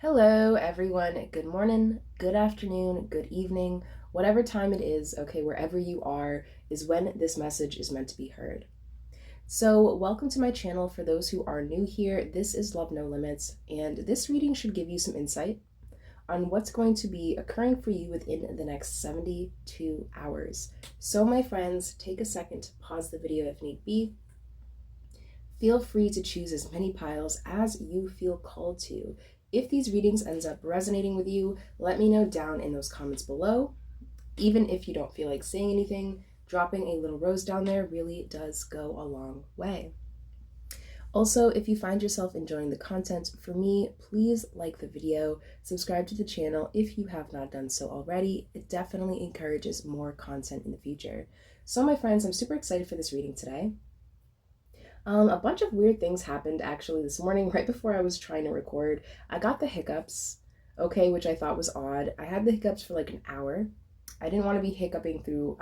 Hello, everyone. Good morning, good afternoon, good evening, whatever time it is, okay, wherever you are, is when this message is meant to be heard. So, welcome to my channel. For those who are new here, this is Love No Limits, and this reading should give you some insight on what's going to be occurring for you within the next 72 hours. So, my friends, take a second to pause the video if need be. Feel free to choose as many piles as you feel called to. If these readings ends up resonating with you, let me know down in those comments below. Even if you don't feel like saying anything, dropping a little rose down there really does go a long way. Also, if you find yourself enjoying the content for me, please like the video, subscribe to the channel if you have not done so already. It definitely encourages more content in the future. So my friends, I'm super excited for this reading today. A bunch of weird things happened actually this morning right before I was trying to record. I got the hiccups, okay, which I thought was odd. I had the hiccups for like an hour. I didn't want to be hiccuping through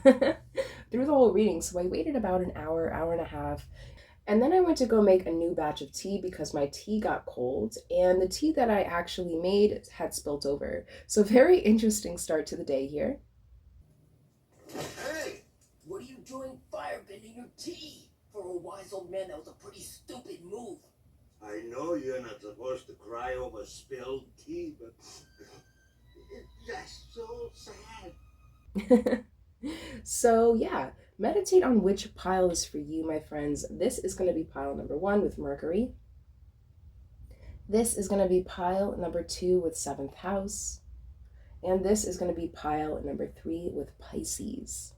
through the whole reading, so I waited about an hour, hour and a half, and then I went to go make a new batch of tea because my tea got cold, and the tea that I actually made had spilt over. So very interesting start to the day here. Hey, what are you doing firebending your tea? For a wise old man, that was a pretty stupid move. I know you're not supposed to cry over spilled tea, but it's just so sad. So yeah, meditate on which pile is for you, my friends. This is going to be pile number 1 with Mercury. This is going to be pile number 2 with 7th house. And this is going to be pile number 3 with Pisces.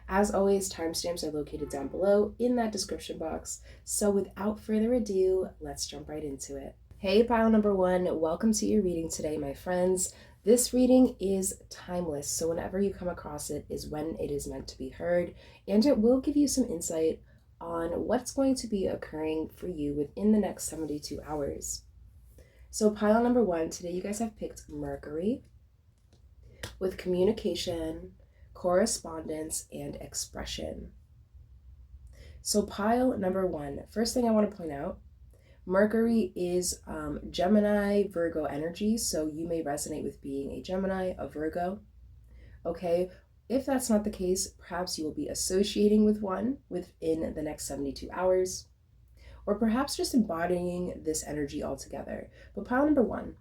As always, timestamps are located down below in that description box. So without further ado, let's jump right into it. Hey, pile number 1, welcome to your reading today, my friends. This reading is timeless, so whenever you come across it is when it is meant to be heard, and it will give you some insight on what's going to be occurring for you within the next 72 hours. So pile number 1, today you guys have picked Mercury with communication, correspondence, and expression. So pile number 1, first thing I want to point out, Mercury is Gemini, Virgo energy, so you may resonate with being a Gemini, a Virgo, okay? If that's not the case, perhaps you will be associating with one within the next 72 hours, or perhaps just embodying this energy altogether. But pile number 1,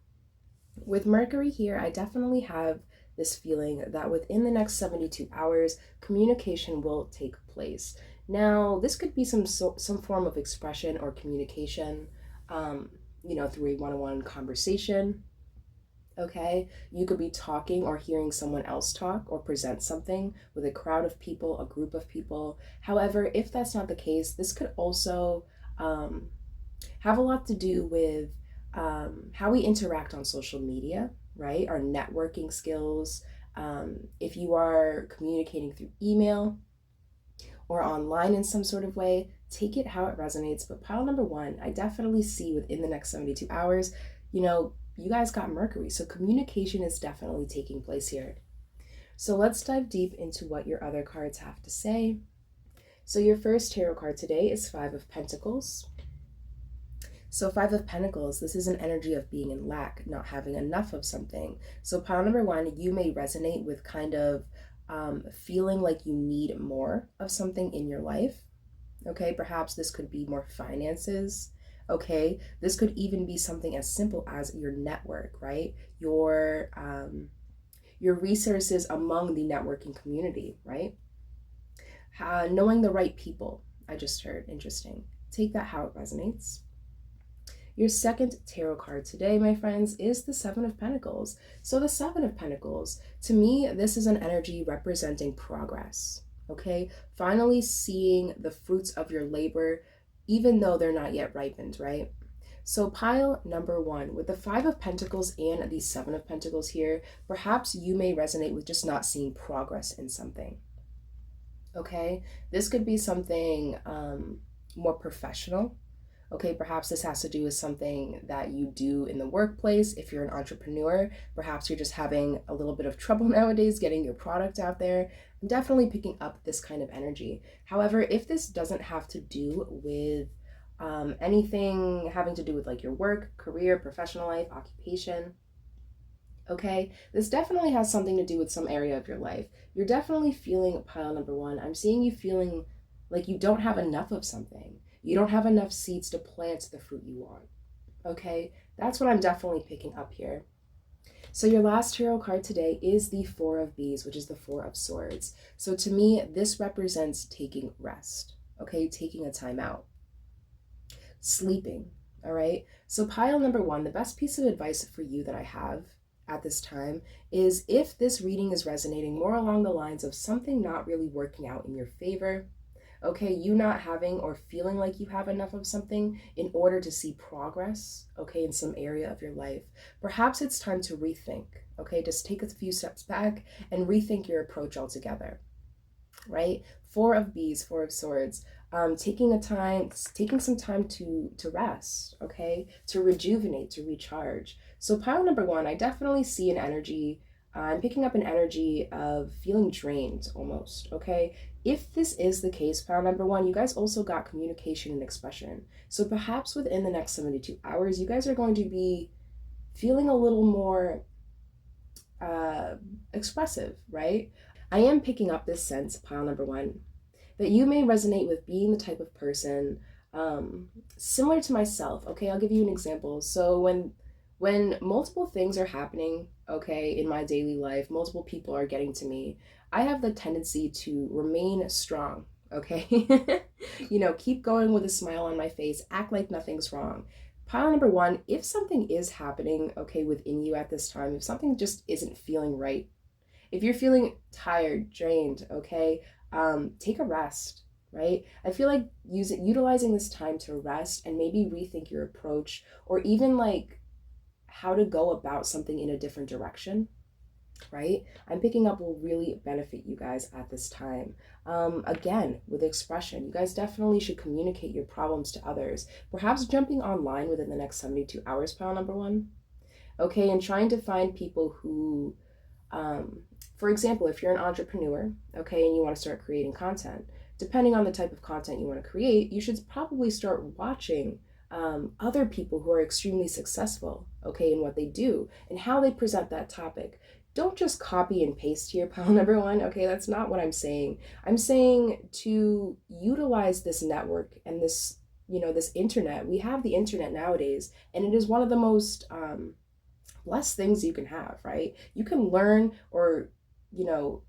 with Mercury here, I definitely have this feeling that within the next 72 hours, communication will take place. Now, this could be some form of expression or communication, through a one-on-one conversation, okay? You could be talking or hearing someone else talk or present something with a crowd of people, a group of people. However, if that's not the case, this could also have a lot to do with how we interact on social media, right? Our networking skills. If you are communicating through email or online in some sort of way, take it how it resonates. But pile number 1, I definitely see within the next 72 hours, you guys got Mercury, so communication is definitely taking place here. So let's dive deep into what your other cards have to say. So your first tarot card today is 5 of Pentacles. So 5 of Pentacles, this is an energy of being in lack, not having enough of something. So pile number 1, you may resonate with kind of feeling like you need more of something in your life. Okay, perhaps this could be more finances. Okay, this could even be something as simple as your network, right? Your resources among the networking community, right? Knowing the right people, I just heard, interesting. Take that how it resonates. Your second tarot card today, my friends, is the 7 of Pentacles. So the 7 of Pentacles, to me, this is an energy representing progress, okay? Finally seeing the fruits of your labor, even though they're not yet ripened, right? So pile number 1, with the 5 of Pentacles and the 7 of Pentacles here, perhaps you may resonate with just not seeing progress in something, okay? This could be something more professional. Okay, perhaps this has to do with something that you do in the workplace. If you're an entrepreneur, perhaps you're just having a little bit of trouble nowadays getting your product out there. I'm definitely picking up this kind of energy. However, if this doesn't have to do with anything having to do with like your work, career, professional life, occupation. Okay, this definitely has something to do with some area of your life. You're definitely feeling pile number one. I'm seeing you feeling like you don't have enough of something. You don't have enough seeds to plant the fruit you want. Okay, that's what I'm definitely picking up here. So your last tarot card today is the Four of Bees, which is the Four of Swords. So to me, this represents taking rest, okay, taking a time out, sleeping, all right? So pile number one, the best piece of advice for you that I have at this time is if this reading is resonating more along the lines of something not really working out in your favor, okay, you not having or feeling like you have enough of something in order to see progress, okay, in some area of your life, perhaps it's time to rethink, okay, just take a few steps back and rethink your approach altogether, right? Four of Bees, Four of Swords, taking some time to rest, okay, to rejuvenate, to recharge. So pile number one, I definitely see an energy. I'm picking up an energy of feeling drained almost, okay? If this is the case, pile number one, you guys also got communication and expression. So perhaps within the next 72 hours, you guys are going to be feeling a little more expressive, right? I am picking up this sense, pile number one, that you may resonate with being the type of person similar to myself. Okay, I'll give you an example. So when multiple things are happening, okay, in my daily life, multiple people are getting to me, I have the tendency to remain strong, okay? You know, keep going with a smile on my face, act like nothing's wrong. Pile number one, if something is happening, okay, within you at this time, if something just isn't feeling right, if you're feeling tired, drained, okay, take a rest, right? I feel like utilizing this time to rest and maybe rethink your approach, or even like how to go about something in a different direction, right? I'm picking up will really benefit you guys at this time. Again, with expression, you guys definitely should communicate your problems to others, perhaps jumping online within the next 72 hours, pile number one, okay, and trying to find people who, for example, if you're an entrepreneur, okay, and you want to start creating content, depending on the type of content you want to create, you should probably start watching other people who are extremely successful, okay, in what they do and how they present that topic. Don't just copy and paste here, pile number one, okay? That's not what I'm saying. I'm saying to utilize this network and this, you know, this internet. We have the internet nowadays, and it is one of the most blessed things you can have, right? You can learn or, you know,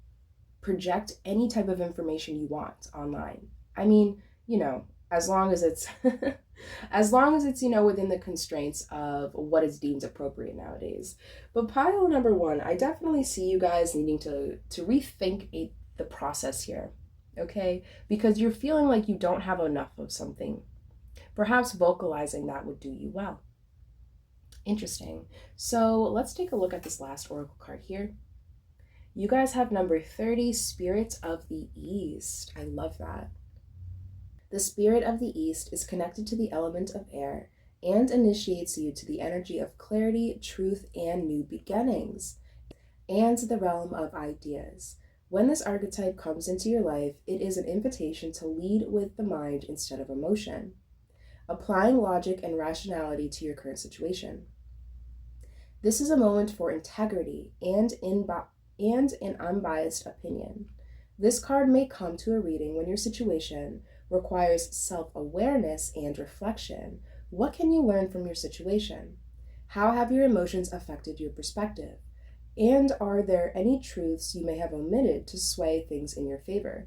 project any type of information you want online. I mean, you know, as long as it's as long as it's, you know, within the constraints of what is deemed appropriate nowadays. But pile number one, I definitely see you guys needing to rethink the process here, okay? Because you're feeling like you don't have enough of something. Perhaps vocalizing that would do you well. Interesting. So let's take a look at this last oracle card here. You guys have number 30, Spirit of the East. I love that. The Spirit of the East is connected to the element of air and initiates you to the energy of clarity, truth, and new beginnings, and the realm of ideas. When this archetype comes into your life, it is an invitation to lead with the mind instead of emotion, applying logic and rationality to your current situation. This is a moment for integrity and an unbiased opinion. This card may come to a reading when your situation requires self-awareness and reflection. What can you learn from your situation? How have your emotions affected your perspective? And are there any truths you may have omitted to sway things in your favor?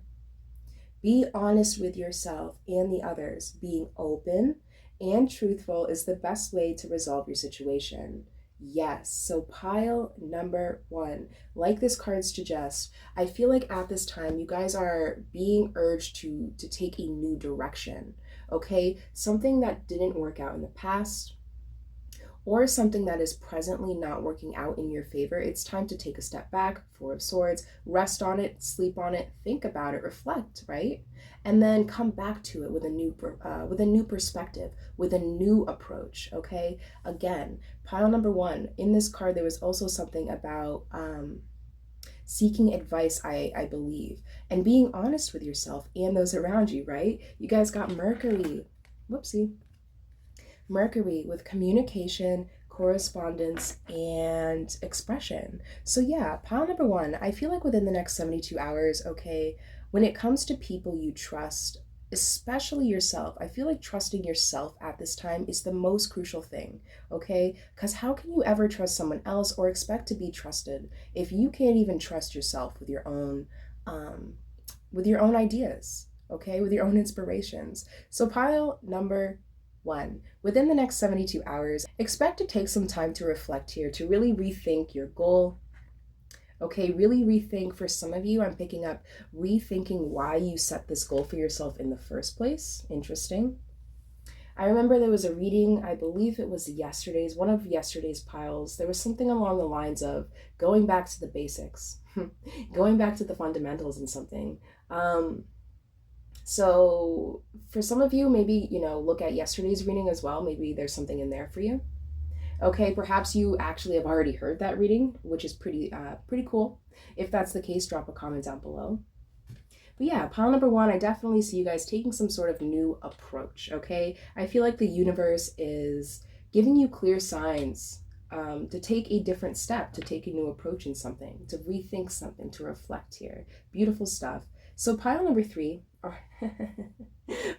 Be honest with yourself and the others. Being open and truthful is the best way to resolve your situation. Yes, so pile number one, like this card suggests, I feel like at this time you guys are being urged to take a new direction, okay? Something that didn't work out in the past, or something that is presently not working out in your favor. It's time to take a step back, Four of Swords, rest on it, sleep on it, think about it, reflect, right? And then come back to it with a new perspective, with a new approach, okay? Again, pile number one, in this card, there was also something about seeking advice, I believe, and being honest with yourself and those around you, right? You guys got Mercury. whoopsie. Mercury with communication, correspondence, and expression. So yeah, pile number one, I feel like within the next 72 hours, okay, when it comes to people you trust, especially yourself, I feel like trusting yourself at this time is the most crucial thing, okay? Because how can you ever trust someone else or expect to be trusted if you can't even trust yourself with your own ideas, okay, with your own inspirations? So pile number one, within the next 72 hours, expect to take some time to reflect here, to really rethink your goal. Okay, really rethink. For some of you, I'm picking up rethinking why you set this goal for yourself in the first place. Interesting. I remember there was a reading, I believe it was yesterday's, one of yesterday's piles. There was something along the lines of going back to the basics, going back to the fundamentals and something. So for some of you, maybe, look at yesterday's reading as well. Maybe there's something in there for you. Okay, perhaps you actually have already heard that reading, which is pretty cool. If that's the case, drop a comment down below. But yeah, pile number one, I definitely see you guys taking some sort of new approach, okay? I feel like the universe is giving you clear signs to take a different step, to take a new approach in something, to rethink something, to reflect here. Beautiful stuff. So pile number three, or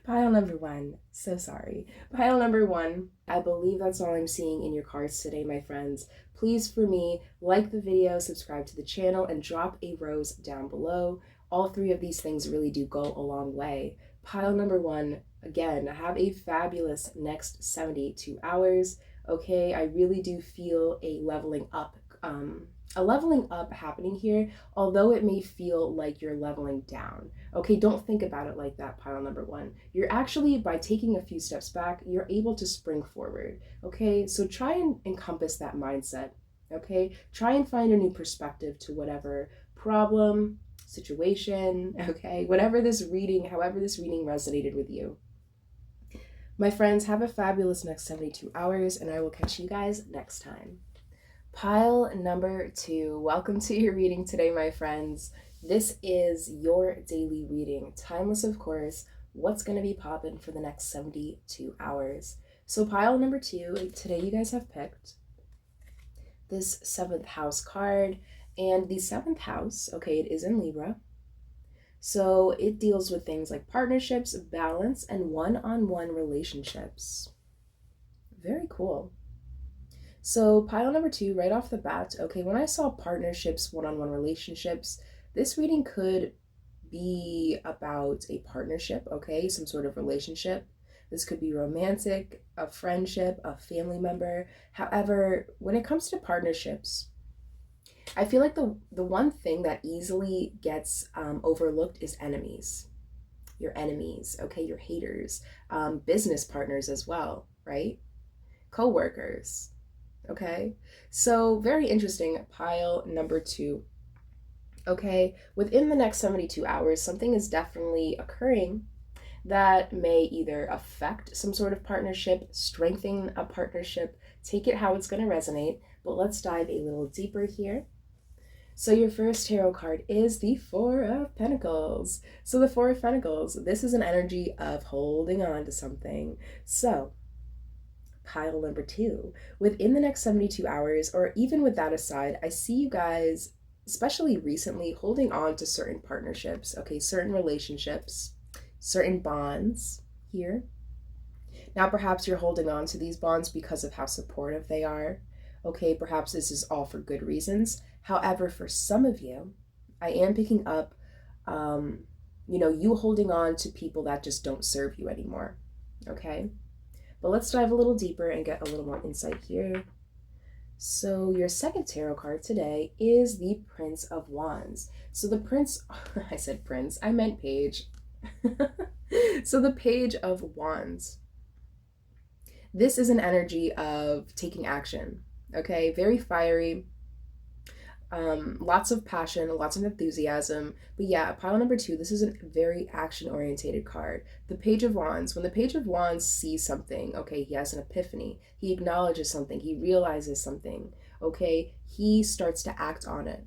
pile number one, so sorry. Pile number one, I believe that's all I'm seeing in your cards today, my friends. Please, for me, like the video, subscribe to the channel, and drop a rose down below. All three of these things really do go a long way. Pile number one, again, have a fabulous next 72 hours. Okay, I really do feel a leveling up happening here, although it may feel like you're leveling down. Okay, don't think about it like that, pile number one. You're actually, by taking a few steps back, you're able to spring forward. Okay, so try and encompass that mindset. Okay, try and find a new perspective to whatever problem, situation, okay, however this reading resonated with you. My friends, have a fabulous next 72 hours, and I will catch you guys next time. Pile number two, welcome to your reading today, my friends. This is your daily reading, timeless, of course. What's going to be popping for the next 72 hours? So pile number two, today you guys have picked this 7th house card, and the 7th house, okay, it is in Libra. So it deals with things like partnerships, balance, and one-on-one relationships. Very cool. So pile number two, right off the bat, okay, when I saw partnerships, one-on-one relationships, this reading could be about a partnership, okay, some sort of relationship. This could be romantic, a friendship, a family member. However, when it comes to partnerships, I feel like the one thing that easily gets overlooked is enemies. Your enemies, okay, your haters, business partners as well, right? Co-workers, okay? So very interesting, pile number two. Okay, within the next 72 hours, something is definitely occurring that may either affect some sort of partnership, strengthen a partnership, take it how it's going to resonate. But let's dive a little deeper here. So your first tarot card is the Four of Pentacles. So the Four of Pentacles, this is an energy of holding on to something. So pile number two, within the next 72 hours, or even with that aside, I see you guys, especially recently, holding on to certain partnerships, okay, certain relationships, certain bonds here. Now, perhaps you're holding on to these bonds because of how supportive they are. Okay, perhaps this is all for good reasons. However, for some of you, I am picking up, you holding on to people that just don't serve you anymore. Okay, but let's dive a little deeper and get a little more insight here. So your second tarot card today is the Prince of Wands. So the Prince, I said Prince, I meant Page. So the Page of Wands. This is an energy of taking action, okay? Very fiery, lots of passion, lots of enthusiasm. But yeah, pile number two, this is a very action-orientated card. The Page of Wands, when the Page of Wands sees something, okay, he has an epiphany, he acknowledges something, he realizes something, okay, he starts to act on it.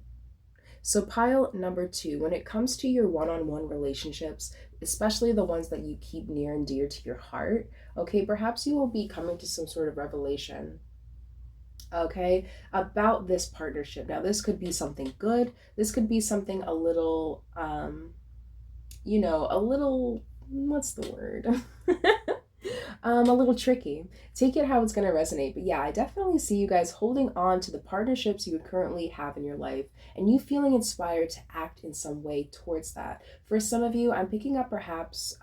So pile number 2, when it comes to your one-on-one relationships, especially the ones that you keep near and dear to your heart, okay, perhaps you will be coming to some sort of revelation, okay, about this partnership. Now, this could be something good. This could be something a little, a little, what's the word? A little tricky. Take it how it's going to resonate. But yeah, I definitely see you guys holding on to the partnerships you currently have in your life and you feeling inspired to act in some way towards that. For some of you, I'm picking up perhaps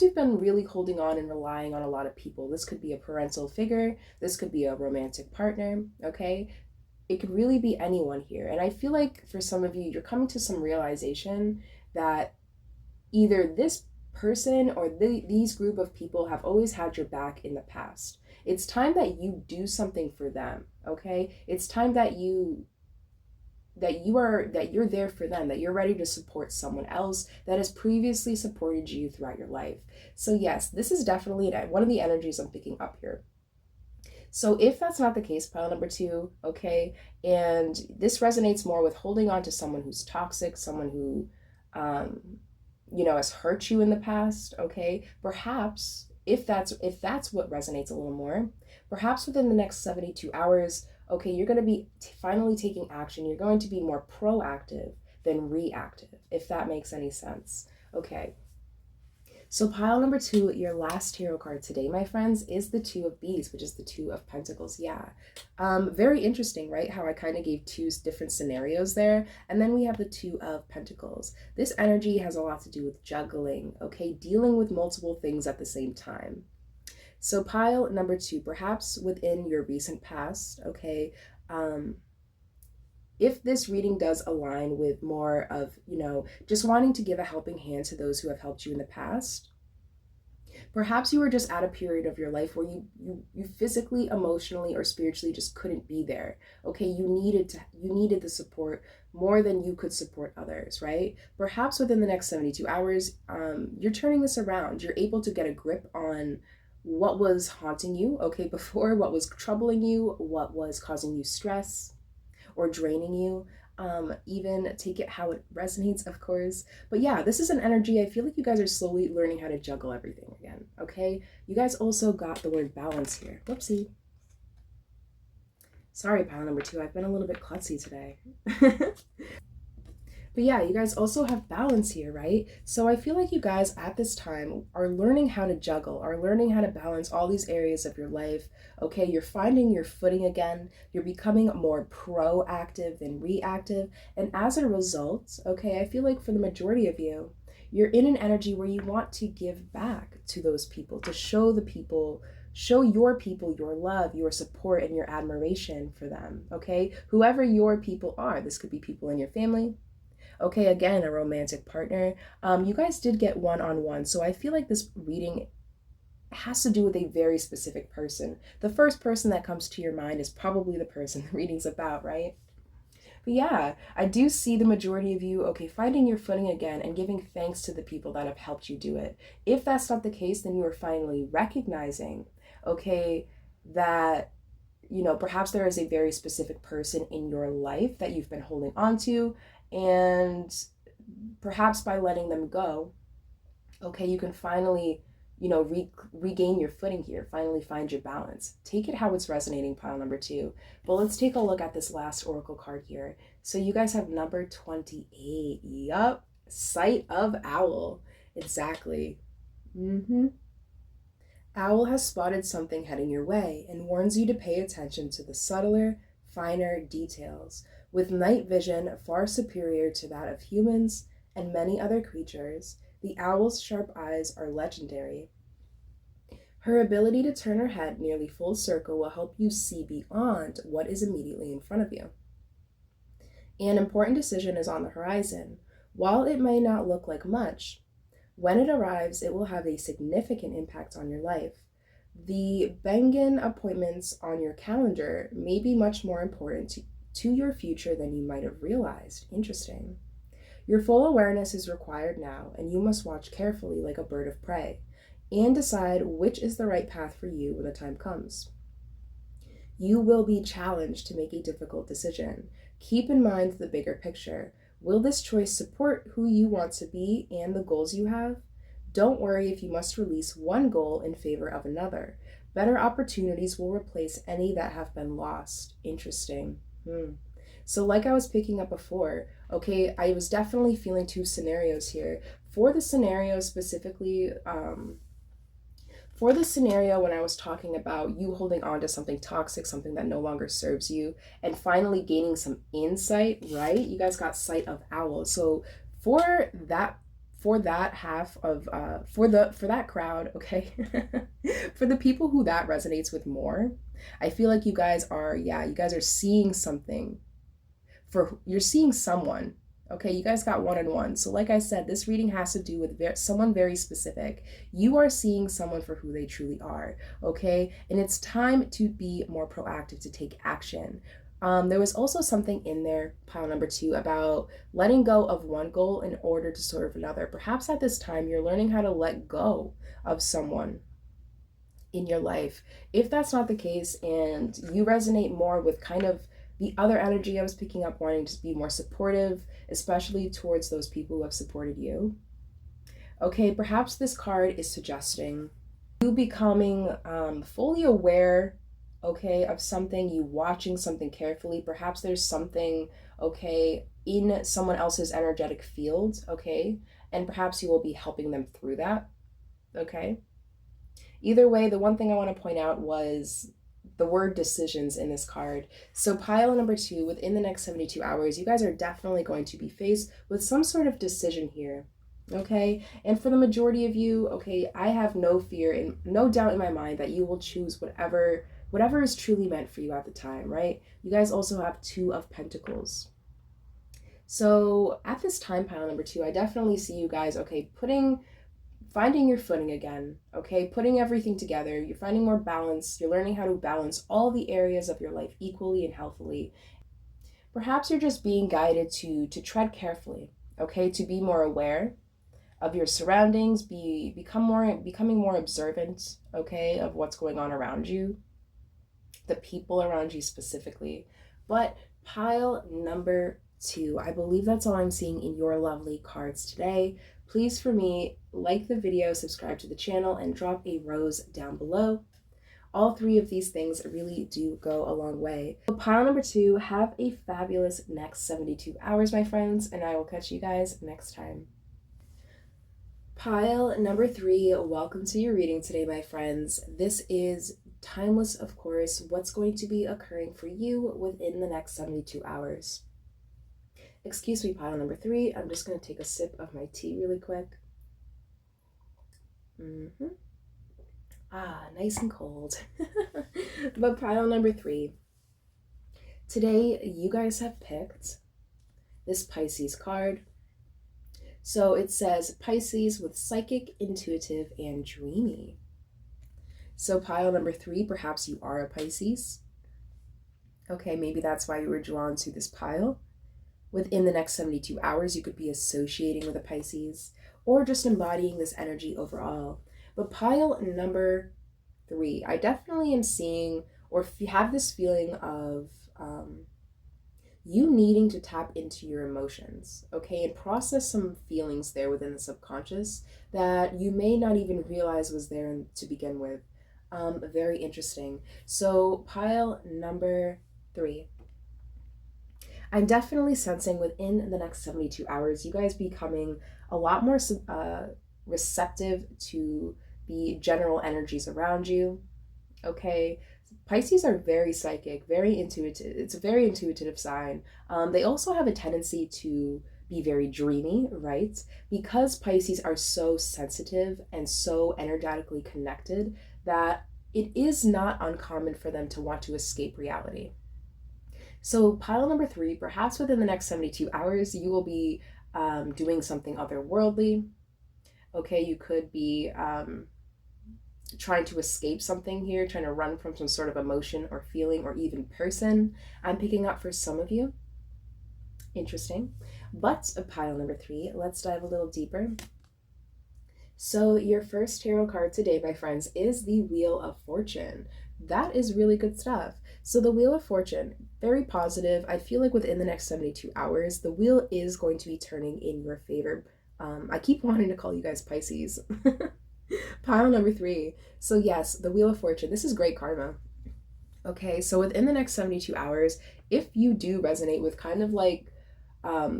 you've been really holding on and relying on a lot of people. This could be a parental figure. This could be a romantic partner, okay? It could really be anyone here. And I feel like for some of you, you're coming to some realization that either this person or these group of people have always had your back in the past. It's time that you do something for them, okay? It's time that you're there for them, that you're ready to support someone else that has previously supported you throughout your life. So yes, this is definitely one of the energies I'm picking up here. So if that's not the case, pile number 2, okay, and this resonates more with holding on to someone who's toxic, someone who has hurt you in the past, okay, perhaps if that's what resonates a little more, perhaps within the next 72 hours, okay, you're going to be finally taking action. You're going to be more proactive than reactive, if that makes any sense. Okay. So pile number 2, your last tarot card today, my friends, is the 2 of Bees, which is the 2 of Pentacles. Yeah. Very interesting, right? How I kind of gave 2 different scenarios there. And then we have the 2 of Pentacles. This energy has a lot to do with juggling, okay? Dealing with multiple things at the same time. So pile number 2, perhaps within your recent past, okay, if this reading does align with more of, just wanting to give a helping hand to those who have helped you in the past, perhaps you were just at a period of your life where you physically, emotionally, or spiritually just couldn't be there. Okay, you needed the support more than you could support others, right? Perhaps within the next 72 hours, you're turning this around. You're able to get a grip on what was haunting you, okay, before, what was troubling you, what was causing you stress or draining you. Even take it how it resonates, of course. But yeah, this is an energy. I feel like you guys are slowly learning how to juggle everything again, okay? You guys also got the word balance here. Whoopsie. Sorry, pile number 2. I've been a little bit klutzy today. But yeah, you guys also have balance here, right? So I feel like you guys at this time are learning how to juggle, are learning how to balance all these areas of your life. Okay, you're finding your footing again. You're becoming more proactive than reactive. And as a result, okay, I feel like for the majority of you, you're in an energy where you want to give back to those people, to show your people your love, your support, and your admiration for them, okay? Whoever your people are. This could be people in your family. Okay, again, a romantic partner. You guys did get one-on-one, so I feel like this reading has to do with a very specific person. The first person that comes to your mind is probably the person the reading's about, right? But yeah, I do see the majority of you, okay, finding your footing again and giving thanks to the people that have helped you do it. If that's not the case, then you are finally recognizing, okay, that perhaps there is a very specific person in your life that you've been holding on to, and perhaps by letting them go, okay, you can finally, regain your footing here, finally find your balance. Take it how it's resonating, pile number 2. But let's take a look at this last oracle card here. So you guys have number 28. Yup, Sight of Owl. Exactly. Owl has spotted something heading your way and warns you to pay attention to the subtler, finer details. With night vision far superior to that of humans and many other creatures, the owl's sharp eyes are legendary. Her ability to turn her head nearly full circle will help you see beyond what is immediately in front of you. An important decision is on the horizon. While it may not look like much, when it arrives, it will have a significant impact on your life. The Bengen appointments on your calendar may be much more important to your future than you might have realized. Interesting. Your full awareness is required now, and you must watch carefully like a bird of prey and decide which is the right path for you when the time comes. You will be challenged to make a difficult decision. Keep in mind the bigger picture. Will this choice support who you want to be and the goals you have? Don't worry if you must release one goal in favor of another. Better opportunities will replace any that have been lost. Interesting. So like I was picking up before, okay, I was definitely feeling two scenarios here. For the scenario specifically, for the scenario when I was talking about you holding on to something toxic, something that no longer serves you, and finally gaining some insight, right? You guys got sight of owls. So for that half of for that crowd, okay, for the people who that resonates with more, I feel like you guys are seeing something. You're seeing someone. Okay, you guys got one-on-one. So like I said, this reading has to do with someone very specific. You are seeing someone for who they truly are, okay? And it's time to be more proactive, to take action. There was also something in there, pile number 2, about letting go of one goal in order to serve another. Perhaps at this time, you're learning how to let go of someone in your life. If that's not the case and you resonate more with kind of the other energy I was picking up, wanting to be more supportive, especially towards those people who have supported you. Okay, perhaps this card is suggesting you becoming fully aware, okay, of something, you watching something carefully. Perhaps there's something, okay, in someone else's energetic field, okay, and perhaps you will be helping them through that, okay. Either way, the one thing I want to point out was the word decisions in this card. So pile number 2, within the next 72 hours, you guys are definitely going to be faced with some sort of decision here, okay? And for the majority of you, okay, I have no fear and no doubt in my mind that you will choose whatever is truly meant for you at the time, right? You guys also have 2 of Pentacles. So at this time, pile number 2, I definitely see you guys, okay, finding your footing again, okay? Putting everything together. You're finding more balance. You're learning how to balance all the areas of your life equally and healthily. Perhaps you're just being guided to tread carefully, okay? To be more aware of your surroundings, becoming more observant, okay, of what's going on around you, the people around you specifically. But pile number 2, I believe that's all I'm seeing in your lovely cards today. Please, for me, like the video, subscribe to the channel, and drop a rose down below. All 3 of these things really do go a long way. So pile number 2, have a fabulous next 72 hours, my friends, and I will catch you guys next time. Pile number 3, welcome to your reading today, my friends. This is timeless, of course, what's going to be occurring for you within the next 72 hours. Excuse me, pile number 3. I'm just going to take a sip of my tea really quick. Ah, nice and cold. But pile number 3. Today, you guys have picked this Pisces card. So it says Pisces with psychic, intuitive, and dreamy. So pile number 3, perhaps you are a Pisces. Okay, maybe that's why you were drawn to this pile. Within the next 72 hours, you could be associating with a Pisces or just embodying this energy overall. But pile number 3, I definitely am seeing or have this feeling of you needing to tap into your emotions, okay, and process some feelings there within the subconscious that you may not even realize was there to begin with. Very interesting. So pile number 3. I'm definitely sensing within the next 72 hours, you guys becoming a lot more receptive to the general energies around you, okay? Pisces are very psychic, very intuitive. It's a very intuitive sign. They also have a tendency to be very dreamy, right? Because Pisces are so sensitive and so energetically connected that it is not uncommon for them to want to escape reality. So pile number 3, perhaps within the next 72 hours, you will be doing something otherworldly. Okay, you could be trying to escape something here, trying to run from some sort of emotion or feeling or even person. I'm picking up for some of you. Interesting. But pile number 3, let's dive a little deeper. So your first tarot card today, my friends, is the Wheel of Fortune. That is really good stuff. So the Wheel of Fortune, very positive. I feel like within the next 72 hours, the wheel is going to be turning in your favor. I keep wanting to call you guys Pisces. Pile number 3. So yes, the Wheel of Fortune. This is great karma. Okay, so within the next 72 hours, if you do resonate with kind of like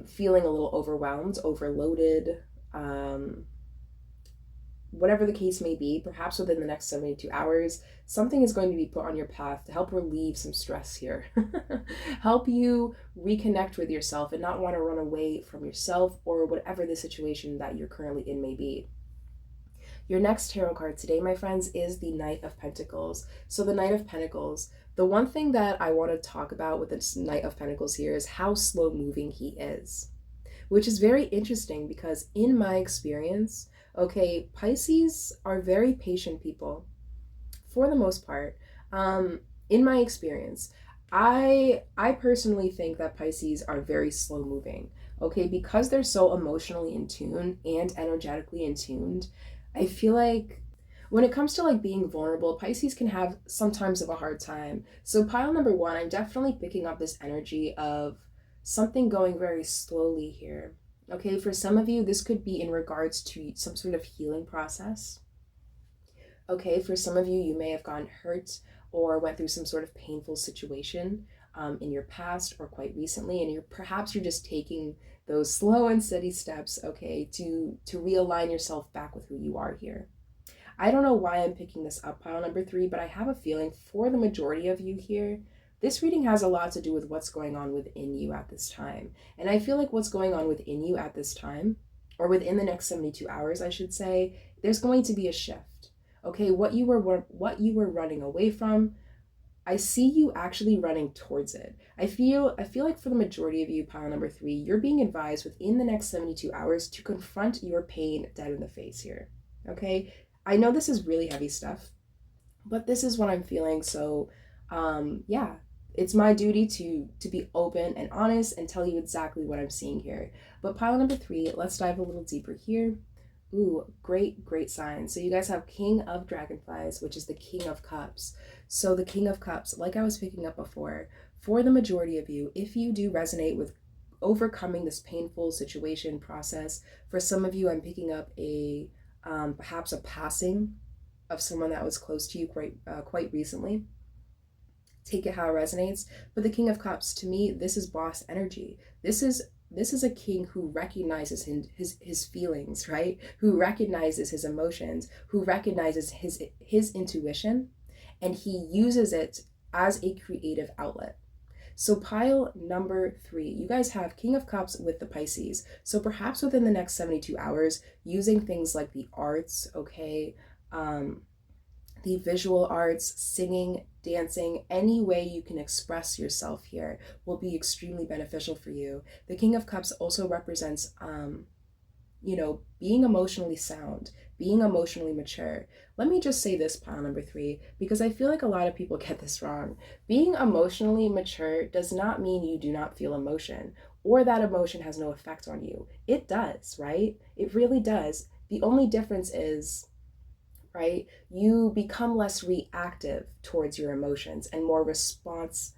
feeling a little overwhelmed, overloaded, whatever the case may be, perhaps within the next 72 hours, something is going to be put on your path to help relieve some stress here. Help you reconnect with yourself and not want to run away from yourself or whatever the situation that you're currently in may be. Your next tarot card today, my friends, is the Knight of Pentacles. So the Knight of Pentacles, the one thing that I want to talk about with this Knight of Pentacles here is how slow moving he is, which is very interesting because in my experience, okay, Pisces are very patient people for the most part. In my experience, I personally think that Pisces are very slow moving, okay, because they're so emotionally in tune and energetically in tuned. I feel like when it comes to like being vulnerable, Pisces can have sometimes of a hard time. So pile number 1, I'm definitely picking up this energy of something going very slowly here. Okay, for some of you, this could be in regards to some sort of healing process. Okay, for some of you, you may have gotten hurt or went through some sort of painful situation in your past or quite recently, and perhaps you're just taking those slow and steady steps, okay, to realign yourself back with who you are here. I don't know why I'm picking this up, pile number 3, but I have a feeling for the majority of you here, this reading has a lot to do with what's going on within you at this time. And I feel like what's going on within you at this time, or within the next 72 hours, I should say, there's going to be a shift. Okay, what you were running away from, I see you actually running towards it. I feel like for the majority of you, pile number 3, you're being advised within the next 72 hours to confront your pain dead in the face here. Okay, I know this is really heavy stuff, but this is what I'm feeling. So yeah, it's my duty to be open and honest and tell you exactly what I'm seeing here. But pile number 3, let's dive a little deeper here. Ooh, great sign. So you guys have King of Dragonflies, which is the King of Cups. So the King of Cups, like I was picking up before, for the majority of you, if you do resonate with overcoming this painful situation process, for some of you, I'm picking up a perhaps a passing of someone that was close to you quite recently. Take it how it resonates. But the King of Cups, to me, this is boss energy. This is a king who recognizes his feelings, right? Who recognizes his emotions, who recognizes his intuition, and he uses it as a creative outlet. So pile number 3, you guys have King of Cups with the Pisces. So perhaps within the next 72 hours, using things like the arts, okay, the visual arts, singing, dancing, any way you can express yourself here will be extremely beneficial for you. The King of Cups also represents, being emotionally sound, being emotionally mature. Let me just say this, pile number 3, because I feel like a lot of people get this wrong. Being emotionally mature does not mean you do not feel emotion or that emotion has no effect on you. It does, right? It really does. The only difference is, right, you become less reactive towards your emotions and more responsive,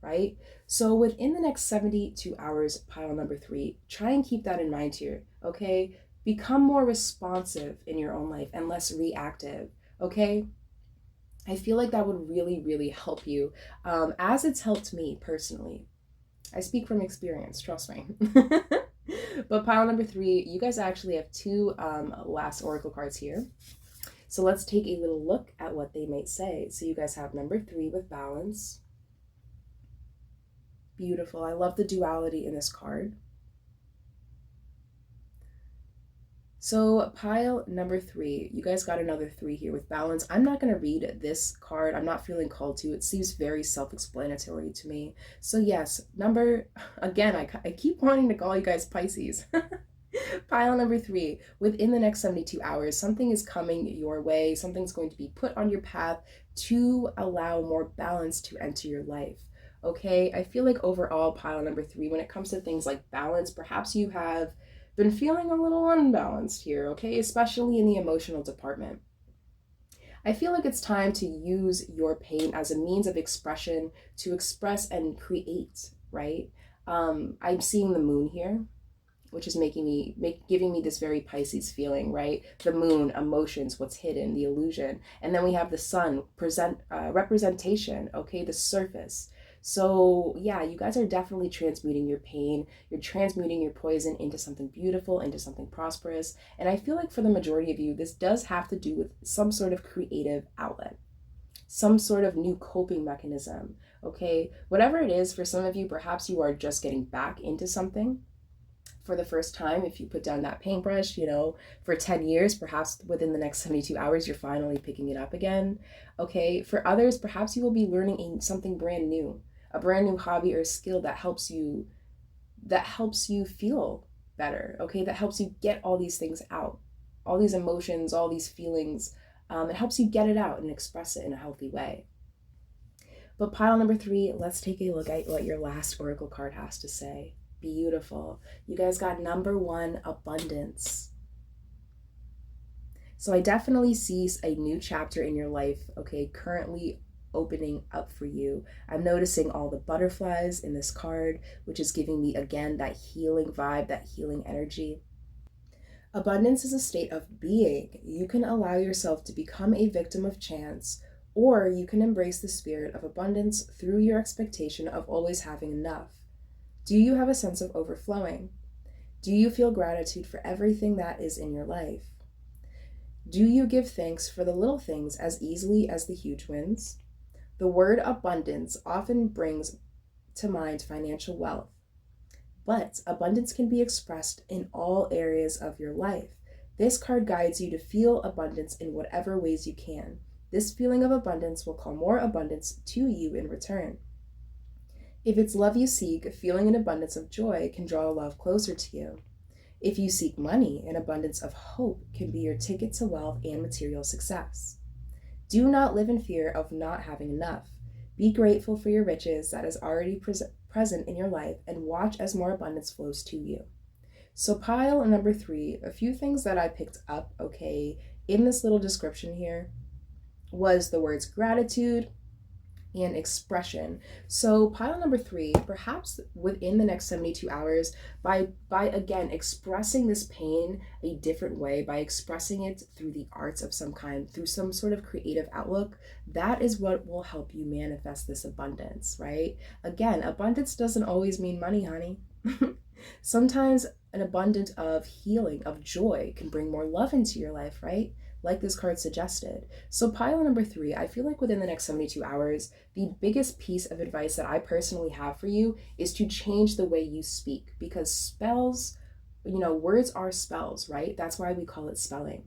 right? So within the next 72 hours, pile number 3, try and keep that in mind here, okay? Become more responsive in your own life and less reactive, okay? I feel like that would really help you, as it's helped me personally. I speak from experience, trust me. But pile number 3, you guys actually have 2 last oracle cards here. So let's take a little look at what they might say. So you guys have number 3 with balance. Beautiful. I love the duality in this card. So pile number 3, you guys got another 3 here with balance. I'm not going to read this card. I'm not feeling called to. It seems very self-explanatory to me. So yes, again, I keep wanting to call you guys Pisces. Pile number 3, within the next 72 hours, something is coming your way. Something's going to be put on your path to allow more balance to enter your life. Okay, I feel like overall, pile number 3, when it comes to things like balance, perhaps you have been feeling a little unbalanced here, okay, especially in the emotional department. I feel like it's time to use your pain as a means of expression, to express and create, right? I'm seeing the moon here, which is giving me this very Pisces feeling, right? The moon, emotions, what's hidden, the illusion. And then we have the sun, representation, okay, the surface. So yeah, you guys are definitely transmuting your pain. You're transmuting your poison into something beautiful, into something prosperous. And I feel like for the majority of you, this does have to do with some sort of creative outlet, some sort of new coping mechanism, okay? Whatever it is, for some of you, perhaps you are just getting back into something for the first time. If you put down that paintbrush, for 10 years, perhaps within the next 72 hours, you're finally picking it up again. Okay, for others, perhaps you will be learning something brand new, a brand new hobby or skill that helps you feel better, okay, that helps you get all these things out, all these emotions, all these feelings. It helps you get it out and express it in a healthy way. But pile number 3, let's take a look at what your last oracle card has to say. Beautiful. You guys got number 1, abundance. So I definitely see a new chapter in your life, okay, currently opening up for you. I'm noticing all the butterflies in this card, which is giving me, again, that healing vibe, that healing energy. Abundance is a state of being. You can allow yourself to become a victim of chance, or you can embrace the spirit of abundance through your expectation of always having enough. Do you have a sense of overflowing? Do you feel gratitude for everything that is in your life? Do you give thanks for the little things as easily as the huge wins? The word abundance often brings to mind financial wealth, but abundance can be expressed in all areas of your life. This card guides you to feel abundance in whatever ways you can. This feeling of abundance will call more abundance to you in return. If it's love you seek, feeling an abundance of joy can draw love closer to you. If you seek money, an abundance of hope can be your ticket to wealth and material success. Do not live in fear of not having enough. Be grateful for your riches that is already present in your life and watch as more abundance flows to you. So pile number 3, a few things that I picked up, okay, in this little description here was the words gratitude and expression. So pile number 3, perhaps within the next 72 hours, by again expressing this pain a different way, by expressing it through the arts of some kind, through some sort of creative outlook, that is what will help you manifest this abundance, right? Again, abundance doesn't always mean money, honey. Sometimes an abundance of healing, of joy, can bring more love into your life, right? Like this card suggested. So pile number 3, I feel like within the next 72 hours, the biggest piece of advice that I personally have for you is to change the way you speak, because spells, words are spells, right? That's why we call it spelling.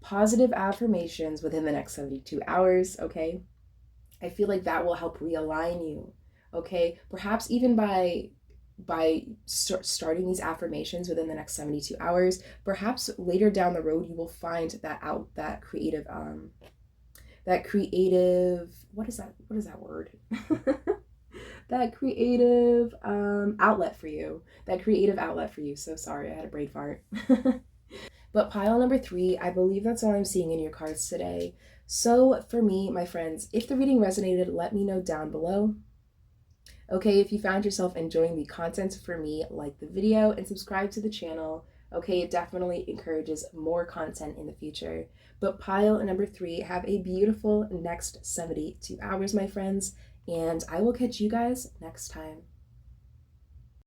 Positive affirmations within the next 72 hours, okay? I feel like that will help realign you, okay? Perhaps even by starting these affirmations within the next 72 hours, perhaps later down the road you will find that creative what is that word that creative outlet for you. So sorry, I had a brain fart. But pile number 3, I believe that's all I'm seeing in your cards today. So for me, my friends, if the reading resonated, let me know down below. Okay, if you found yourself enjoying the content for me, like the video and subscribe to the channel. Okay, it definitely encourages more content in the future. But pile number 3, have a beautiful next 72 hours, my friends, and I will catch you guys next time.